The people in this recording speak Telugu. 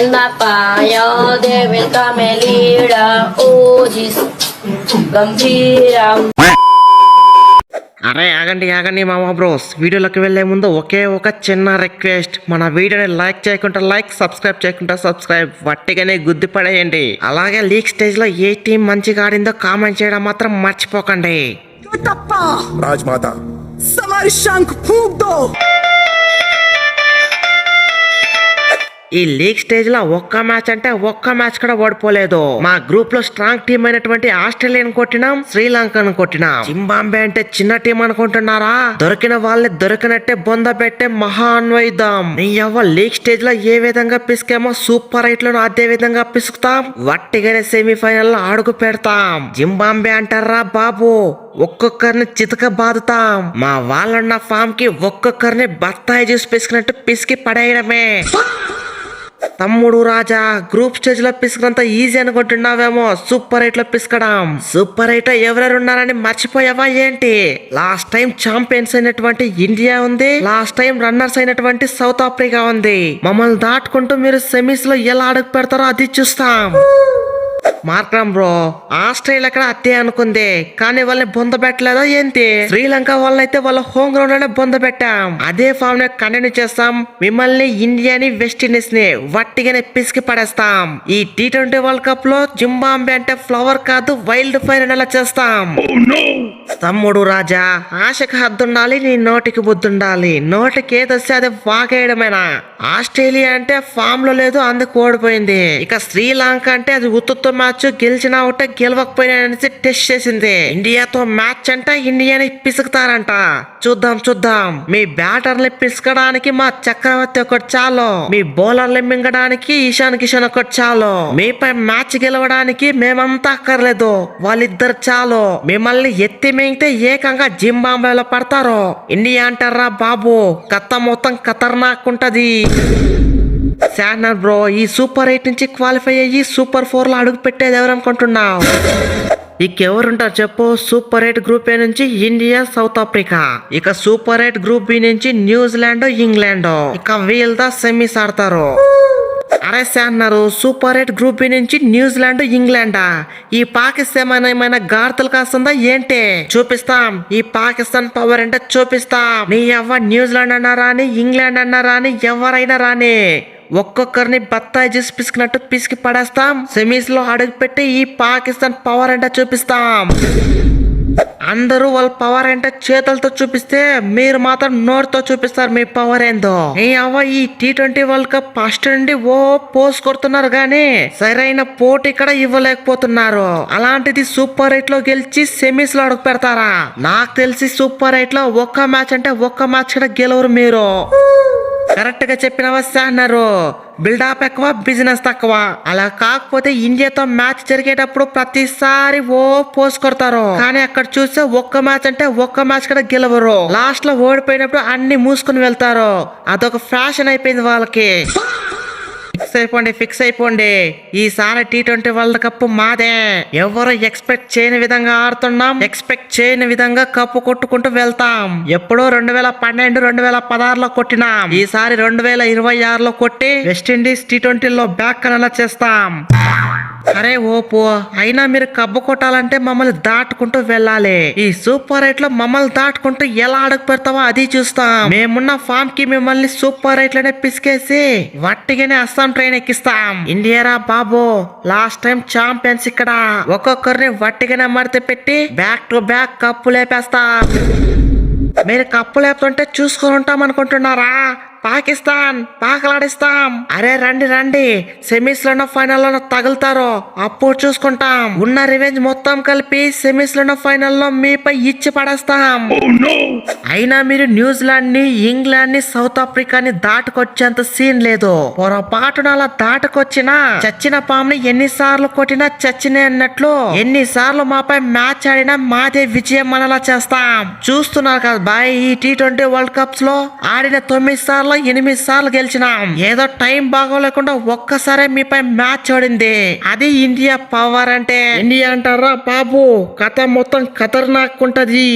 In the fire, they will come a leader. Oh, Jesus, Gambhiram. అరే ఆగండి మామ బ్రోస్, వీడియోలోకి వెళ్లే ముందు ఒకే ఒక చిన్న రిక్వెస్ట్, మన వీడియోని లైక్ చేయకుండా లైక్, సబ్స్క్రైబ్ చేయకుండా సబ్స్క్రైబ్, వట్టిగానే గుద్ది పడేయండి. అలాగే లీగ్ స్టేజ్ లో ఏ టీం మంచిగా ఆడిందో కామెంట్ చేయడం మాత్రం మర్చిపోకండి. राजमाता सवारी शंख फूंक दो। ఈ లీగ్ స్టేజ్ లో ఒక్క మ్యాచ్ అంటే ఒక్క మ్యాచ్ కూడా ఓడిపోలేదు. మా గ్రూప్ లో స్ట్రాంగ్ టీం అయినటువంటి ఆస్ట్రేలియాను కొట్టినాం, శ్రీలంకను కొట్టినాం. జింబాంబే అంటే చిన్న టీం అనుకుంటున్నారా? దొరికిన వాళ్ళని దొరికినట్టే బొంద పెట్టే మహా అన్వయిద్దాం. నీ ఎవ్వ లీగ్ స్టేజ్ లో ఏ విధంగా పిసికేమో సూపర్ ఎయిట్ లో అదే విధంగా పిసుకుతాం. వట్టిగానే సెమీఫైనల్ లో అడుగు పెడతాం. జింబాంబే అంటారా బాబు, ఒక్కొక్కరిని చితక బాదుతాం. మా వాళ్ళన్న ఫామ్ కి ఒక్కొక్కరిని బత్తాయి జ్యూస్ పిసికినట్టు పిసికి పడేయడమే. తమ్ముడు రాజా, గ్రూప్ స్టేజ్ లో పిసుకునంత ఈజీ అనుకుంటున్నావేమో, సూపర్ ఎయిట్ లో పిసుకడం. సూపర్ ఎయిట్ లో ఎవరెవరు ఉన్నారని మర్చిపోయావా ఏంటి? లాస్ట్ టైం ఛాంపియన్స్ అయినటువంటి ఇండియా ఉంది, లాస్ట్ టైం రన్నర్స్ అయినటువంటి సౌత్ ఆఫ్రికా ఉంది. మమ్మల్ని దాటుకుంటూ మీరు సెమీస్ లో ఎలా అడుగు పెడతారో అది చూస్తాం. మార్క్రామ్ బ్రో, ఆస్ట్రేలియా అక్కడ అత్తే అనుకుంది, కానీ వాళ్ళని బొంద పెట్టలేదా ఏంటి? శ్రీలంక వాళ్ళైతే వాళ్ళ హోమ్ గ్రౌండ్ లోనే బొంద పెట్టాం. అదే ఫామ్ ని కంటిన్యూ చేస్తాం. మిమ్మల్ని ఇండియాని, వెస్టిండీస్ ని వట్టిగానే పిసికి పడేస్తాం. ఈ T20 వరల్డ్ కప్ లో జింబాంబే అంటే ఫ్లవర్ కాదు, వైల్డ్ ఫైర్ అనేలా చేస్తాం. తమ్ముడు రాజా, ఆశకు హద్దుండాలి, నీ నోటికి బుద్ధుండాలి. నోటికి ఏదొస్తే అది వాగేయడమేనా? ఆస్ట్రేలియా అంటే ఫామ్ లో లేదు, అందుకు ఓడిపోయింది. ఇక శ్రీలంక అంటే అది ఉత్తుతో మ్యాచ్, గెలిచినా ఒకటే గెలవకపోయినా అనేసి టెస్ట్ చేసింది. ఇండియాతో మ్యాచ్ అంటే ఇండియాని పిసుకుతారంట. చూద్దాం. మీ బ్యాటర్ని పిసుకడానికి మా చక్రవర్తి ఒకటి చాలు, మీ బౌలర్లు మింగడానికి ఇషాన్ కిషన్ ఒకటి చాలు, మీపై మ్యాచ్ గెలవడానికి మేమంతా అక్కర్లేదు, వాళ్ళిద్దరు చాలు. మిమ్మల్ని ఎత్తి మింగితే ఏకంగా జింబాంబేలో పడతారు. ఇండియా అంటారా బాబు, కథ మొత్తం ఖతర్నాక్ ఉంటది. శానర్ బ్రో, ఈ సూపర్ 8 నుంచి క్వాలిఫై అయ్యి సూపర్ 4 లో అడుగు పెట్టేది ఎవరు అనుకుంటున్నావు? ఇకెవరుంటారు చెప్పు? సూపర్ 8 గ్రూప్ ఏ నుంచి ఇండియా, సౌత్ ఆఫ్రికా. ఇక సూపర్ 8 గ్రూప్ బి నుంచి న్యూజిలాండ్, ఇంగ్లాండ్. ఇక వీళ్ళ సెమీస్ ఆడతారు. అరే శాన్నారు, సూపర్ 8 గ్రూప్ బి నుంచి న్యూజిలాండ్, ఇంగ్లాండా? ఈ పాకిస్తాన్ ఏమైనా గార్తలు కాస్తుందా ఏంటి? చూపిస్తాం, ఈ పాకిస్తాన్ పవర్ అంటే చూపిస్తాం. నీ ఎవ్వ న్యూజిలాండ్ అన్నా రాని, ఇంగ్లాండ్ అన్నా రాని, ఎవరైనా రాని, ఒక్కొక్కరిని బత్తాయి జ్యూస్ పిసికినట్టు పిసికి పడేస్తాం. సెమీస్ లో అడుగు పెట్టి ఈ పాకిస్తాన్ పవర్ అంటే చూపిస్తాం. అందరూ వాళ్ళ పవర్ అంటే చేతులతో చూపిస్తే, మీరు మాత్రం నోరుతో చూపిస్తారు మీ పవర్ ఏందో. ఈ T20 వరల్డ్ కప్ ఫస్ట్ నుండి పోస్ కొడుతున్నారు గానీ సరైన పోటీ ఇక్కడ ఇవ్వలేకపోతున్నారు. అలాంటిది సూపర్ 8 లో గెలిచి సెమీస్ లో అడుగు పెడతారా? నాకు తెలిసి సూపర్ 8 లో ఒక్క మ్యాచ్ అంటే ఒక్క మ్యాచ్ కూడా గెలవరు మీరు. కరెక్ట్ గా చెప్పినవా అన్నారు. బిల్డప్ ఎక్కువ, బిజినెస్ తక్కువ. అలా కాకపోతే ఇండియాతో మ్యాచ్ జరిగేటప్పుడు ప్రతిసారి పోస్ కొడతారు, కానీ అక్కడ చూస్తే ఒక్క మ్యాచ్ అంటే ఒక్క మ్యాచ్ కూడా గెలవరు. లాస్ట్ లో ఓడిపోయినప్పుడు అన్ని మూసుకుని వెళ్తారు. అదొక ఫ్యాషన్ అయిపోయింది వాళ్ళకి. ఫిక్స్ అయిపోండి, ఈసారి T20 వరల్డ్ కప్ మాదే. ఎవరు ఎక్స్పెక్ట్ చేయని విధంగా ఆడుతున్నాం, ఎక్స్పెక్ట్ చేయని విధంగా కప్పు కొట్టుకుంటూ వెళ్తాం. ఎప్పుడో 2012, 2016 లో కొట్టినాం. ఈసారి 2026 లో కొట్టి వెస్టిండీస్ T20 లో బ్యాక్ కనలా చేస్తాం. అరే ఓపో, అయినా మీరు కబ్బు కొట్టాలంటే మమ్మల్ని దాటుకుంటూ వెళ్ళాలి. ఈ సూపర్ 8 లో మమ్మల్ని దాటుకుంటూ ఎలా అడుగు పెడతావో అది చూస్తాం. మేమున్న ఫామ్ కి మిమ్మల్ని సూపర్ 8 లోనే పిసికేసి వట్టిగానే అస్సాం ట్రైన్ ఎక్కిస్తాం. ఇండియారా బాబు, లాస్ట్ టైం ఛాంపియన్స్ ఇక్కడ. ఒక్కొక్కరిని వట్టిగానే మరితే పెట్టి బ్యాక్ టు బ్యాక్ కప్పు లేపేస్తాం. మీరు కప్పు లేపుతుంటే చూసుకొని ఉంటాం అనుకుంటున్నారా? పాకిస్తాన్ పాకలాడిస్తాం. అరే రండి, సెమీస్ లోనో ఫైనల్ లోనో తగులుతారో, అప్పుడు చూసుకుంటాం. ఉన్న రివెంజ్ మొత్తం కలిపి సెమీస్ లోనో ఫైనల్ లో మీపై ఇచ్చి పడేస్తాం. అయినా మీరు న్యూజిలాండ్ ని, ఇంగ్లాండ్ ని, సౌత్ ఆఫ్రికాని దాటుకొచ్చేంత సీన్ లేదు. పొరపాటున అలా దాటుకొచ్చినా చచ్చిన పాముని ఎన్నిసార్లు కొట్టినా చచ్చినే అన్నట్లు ఎన్నిసార్లు మాపై మ్యాచ్ ఆడినా మాదే విజయం మనలా చేస్తాం. చూస్తున్నారు కదా బాయ్, ఈ T20 వరల్డ్ కప్స్ లో ఆడిన 9 సార్లు 8 సార్లు గెలిచినాం. ఏదో టైం బాగోలేకుండా ఒక్కసారే మీపై మ్యాచ్ ఆడింది. అది ఇండియా పవర్ అంటే. ఇండియా అంటారా బాబు, కథ మొత్తం ఖతర్నాక్ ఉంటది.